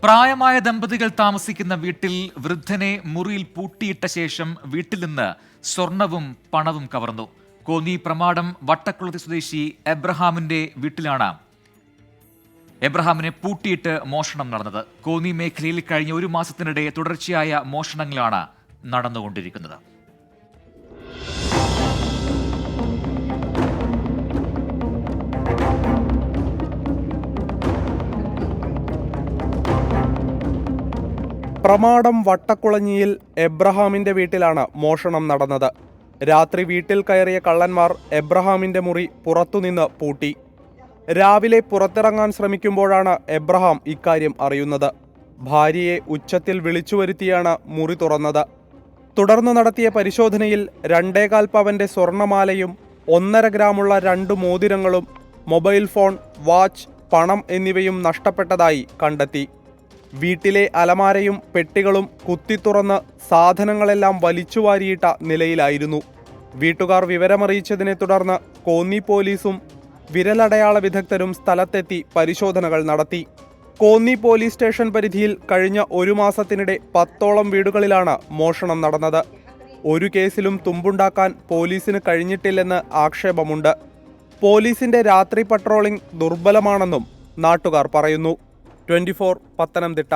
പ്രായമായ ദമ്പതികൾ താമസിക്കുന്ന വീട്ടിൽ വൃദ്ധനെ മുറിയിൽ പൂട്ടിയിട്ട ശേഷം വീട്ടിൽ നിന്ന് സ്വർണവും പണവും കവർന്നു. കോന്നി പ്രമാടം വട്ടക്കുളത്തി സ്വദേശി എബ്രഹാമിന്റെ വീട്ടിലാണ് എബ്രഹാമിനെ പൂട്ടിയിട്ട് മോഷണം നടന്നത്. കോന്നി മേഖലയിൽ കഴിഞ്ഞ ഒരു മാസത്തിനിടെ തുടർച്ചയായ മോഷണങ്ങളാണ് നടന്നുകൊണ്ടിരിക്കുന്നത്. പ്രമാടം വട്ടക്കുളഞ്ഞിയിൽ എബ്രഹാമിന്റെ വീട്ടിലാണ് മോഷണം നടന്നത്. രാത്രി വീട്ടിൽ കയറിയ കള്ളന്മാർ എബ്രഹാമിന്റെ മുറി പുറത്തുനിന്ന് പൂട്ടി. രാവിലെ പുറത്തിറങ്ങാൻ ശ്രമിക്കുമ്പോഴാണ് എബ്രഹാം ഇക്കാര്യം അറിയുന്നത്. ഭാര്യയെ ഉച്ചത്തിൽ വിളിച്ചുവരുത്തിയാണ് മുറി തുറന്നത്. തുടർന്ന് നടത്തിയ പരിശോധനയിൽ 2.25 പവന്റെ സ്വർണമാലയും 1.5 ഗ്രാമുള്ള 2 മോതിരങ്ങളും മൊബൈൽ ഫോൺ, വാച്ച്, പണം എന്നിവയും നഷ്ടപ്പെട്ടതായി കണ്ടെത്തി. വീട്ടിലെ അലമാരയും പെട്ടികളും കുത്തിത്തുറന്ന് സാധനങ്ങളെല്ലാം വലിച്ചുവാരിയിട്ട നിലയിലായിരുന്നു. വീട്ടുകാർ വിവരമറിയിച്ചതിനെ തുടർന്ന് കോന്നി പോലീസും വിരലടയാള വിദഗ്ധരും സ്ഥലത്തെത്തി പരിശോധനകൾ നടത്തി. കോന്നി പോലീസ് സ്റ്റേഷൻ പരിധിയിൽ കഴിഞ്ഞ ഒരു മാസത്തിനിടെ 10ഓളം വീടുകളിലാണ് മോഷണം നടന്നത്. ഒരു കേസിലും തുമ്പുണ്ടാക്കാൻ പോലീസിന് കഴിഞ്ഞിട്ടില്ലെന്ന് ആക്ഷേപമുണ്ട്. പോലീസിന്റെ രാത്രി പട്രോളിംഗ് ദുർബലമാണെന്നും നാട്ടുകാർ പറയുന്നു. 24 പത്തനംതിട്ട.